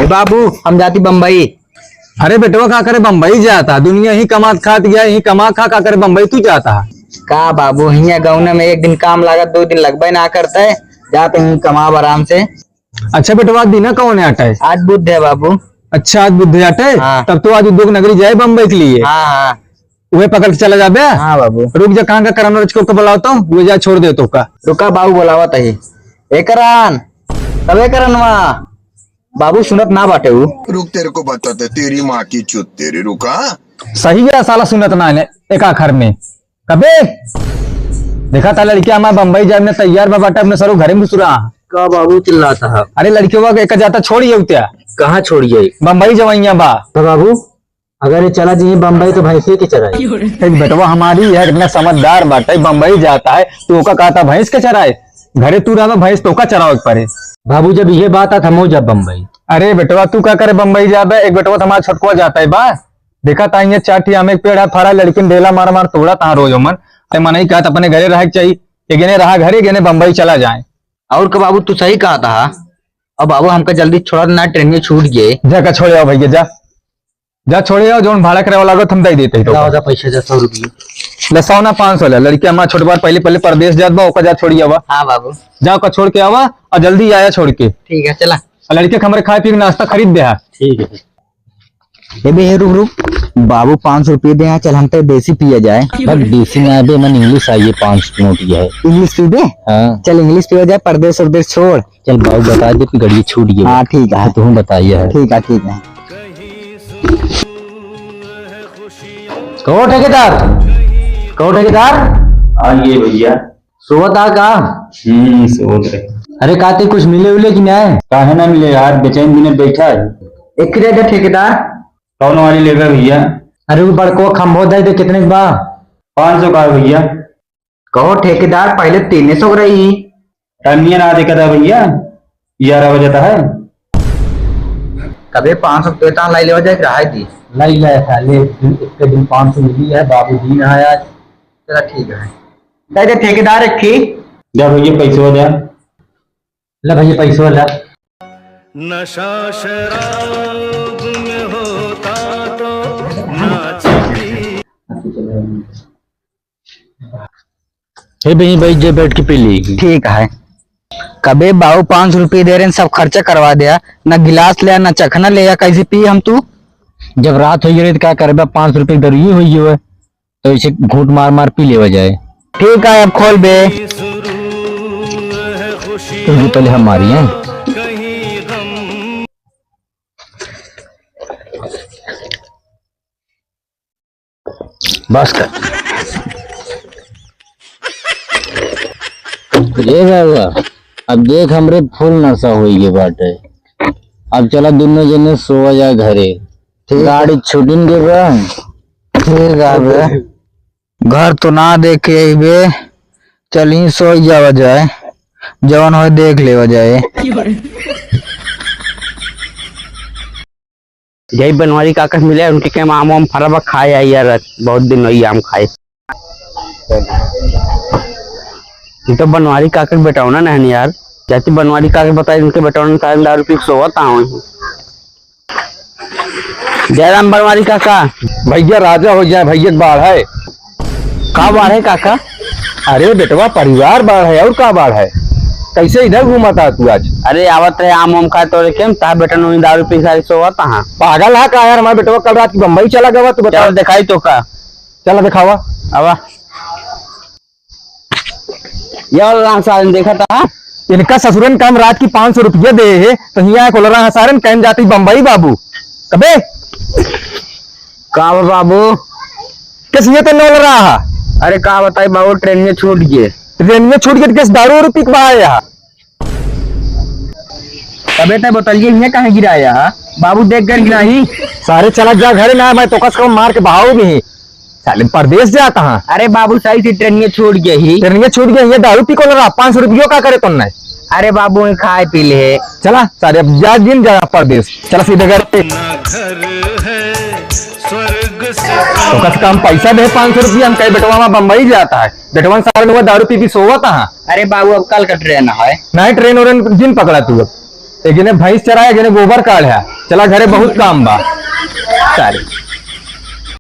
बाबू हम जाती बम्बई। अरे बेटवा का करे बम्बई जाता, दुनिया ही कमा खात गया, ही कमा खा का करे बम्बई तू जाता। का बाबू हिया गाँव में एक दिन काम लागत 2 दिन लगभग ना करता है, जाते ही कमाब आराम से। अच्छा बेटवा दिन कौन है अटे? आज बुध है बाबू। अच्छा आज बुध अटे? हाँ। तब तो आज उद्योग नगरी जाए बम्बई के लिए। हाँ हाँ वह पकड़ के चला जाबे। हाँ बाबू रुक जा, कहाँ का कराना को बुलाता हूँ, वो जा छोड़ दे तो का। रुका बाबू बुलावा तही एकरान तबे करनवा बाबू सुनत ना बाटे हूँ। रुक तेरे को बताते, तेरी माँ की चुत तेरी। रुका सही है साला सुनत ना है एक आखर में कबे देखा था लड़कियां हमारे बम्बई जाने तैयार बाटे अपने सरो घर में घुसरा। का बाबू चिल्लाता है? अरे लड़कियों का एक जाता छोड़िए उत्या। कहाँ छोड़िए? बम्बई जवाइया बा। तो बाबू अगर ये चला जाइए बम्बई तो भैंस की चराई। एक बेटवा हमारी है इतना समझदार बाटे, बम्बई जाता है तो का कहता भैंस के चराए, घरे तू रहा भैंस तो का चराओ परे। बाबू जब ये बात आता हम जब बम्बई। अरे बेटवा तू क्या करे बम्बई जाबे, एक बेटवा हमारा छोटकुआ जाता है बा। देखा था ये 4 आम एक पेड़ है फरा, लड़की ने ढेला मार मार तोड़ा था रोज मन मन ही कहा अपने घरे रह चाहिए, गने रहा घरे गने बम्बई चला जाए। और का बाबू तू सही कहा था। अब बाबू हमका जल्दी छोड़ा ना, ट्रेन में छूट गए। जा छोड़े आओ भैया, जा जा छोड़े आओ, जो भाड़ा करे वाला हम दे देते पैसा 100 रुपये लसाओ ना 500 लड़की हमारा छोटे बार पहले परदेश जात बा, जा छोड़ी आवा। हाँ बाबू जाओ का छोड़ के आवा और जल्दी आया छोड़ के। ठीक है चला। लड़के हमारे खाए पी के नाश्ता खरीद दे। ठीक है रुक रुक बाबू 500 रुपये दे, चल हम तो देसी पिया जाए। देसी में आबे मन इंग्लिश आइए 5 नोट है। इंग्लिश पी दे? हाँ चल इंग्लिश पिया जाए, परदेश परदेश छोड़। चल बाबू बता दे कि गड़िए छूट गई। हाँ ठीक है तुम बताइए। ठीक है कहो ठेकेदार, कहो ठेकेदार। आइए भैया। सोवत आ का? सोच रहे। अरे काते कुछ मिले उले कि नहीं? काहे ना मिले यार, बेचैन दिन बैठा है। एक दे ठेकेदार। कौन वाली लेगा भैया? अरे वो बड़को खम्भो दे कितने बा? 500 का भैया। कहो ठेकेदार पहले 300 रही। टाइमिया ना देखा था भैया, 11 बजे था है। कभी 500 तो लाई ले जाए रहा दी लाई ले एक दिन 500 मिली है बाबू दिन आया। चला ठीक है दे ठेकेदार रखी। जा भैया पैसे दे। ले भैया पैसे ला। नशा शराब में होता तो नाचती। भाई जे बैठ के पी ली। ठीक है कबे बाबू 500 रुपये दे रहे हैं, सब खर्चा करवा दिया, ना गिलास लिया ना चखना लिया, कैसे पी हम तू? जब रात हो गई तो क्या करे 500 रुपये दरुई हुई है तो इसे घूट मार मार पी ले जाए। ठीक है अब खोल बे। तो पहले हमारी है बस कर ये बाबा। अब देख हमरे फुल नशा हुई बाटे, अब चला दोनों जने सोवा जा घरे। गाड़ी छुटेंगे बा। ठीक है घर तो ना देखे बे, चल ही सो जावा जाए, जवन हो देख लेवा जाए। जय बनवारी काका मिले उनके के आम वाम फरा खाए आई यार, बहुत दिन हुई आम खाए। तो बनवारी काका बेटाओ ना नहीं यार, जैसे बनवारी काका बताए उनके बेटाओ ने दारू पी सोता हूँ। जयराम बनवारी काका। भैया राजा हो जाए, भैया बाढ़ है। का बाढ़ है काका? अरे बेटवा परिवार बाढ़ है और का बाढ़ है, कैसे इधर घूमता तू आज? अरे आवत रहे आम वाम खाए तो केम ता बेटा ने दारू पी सारी सोता। हाँ पागल है का यार, हमारा बेटवा कल रात की बम्बई चला गया। तू बता दिखाई तो का? चला दिखावा आवा यार देखा था। इनका ससुरन काम रात की 500 रुपये दे है तो यहाँ कोलरा हसारन कहन जाती बम्बई बाबू। कबे का बाबू किस ये तो नोल रहा? अरे का बताई बाबू ट्रेन में छूट गए। ट्रेन में छूट गए किस दारू और पीक बहा यहाँ? तबे तो बोतलिए यहाँ कहाँ गिराया बाबू, देख कर नहीं सारे चला जा घरे ना, मैं तो कस मार के बहाओ भी साले परदेश जाता हाँ। अरे बाबू सही थी ट्रेन में छूट गई। ट्रेन में छूट गई, ये दारू पी को लगा 500 रुपये का करे तुमने? अरे बाबू खाए पी ले चला सारे अब जा दिन जा परदेश, चला सीधे घर पे। ना घर है स्वर्ग से तो कस काम पैसा दे 500 रुपया हम कहीं बेटवा वहाँ बम्बई जाता है बेटवन सारे लोग दारू पी सोवा था। अरे बाबू अब कल का ट्रेन है। नहीं ट्रेन और जिन पकड़ा तू अब एक भैंस चराया गिने गोबर काढ़ है चला घरे बहुत काम बा सारे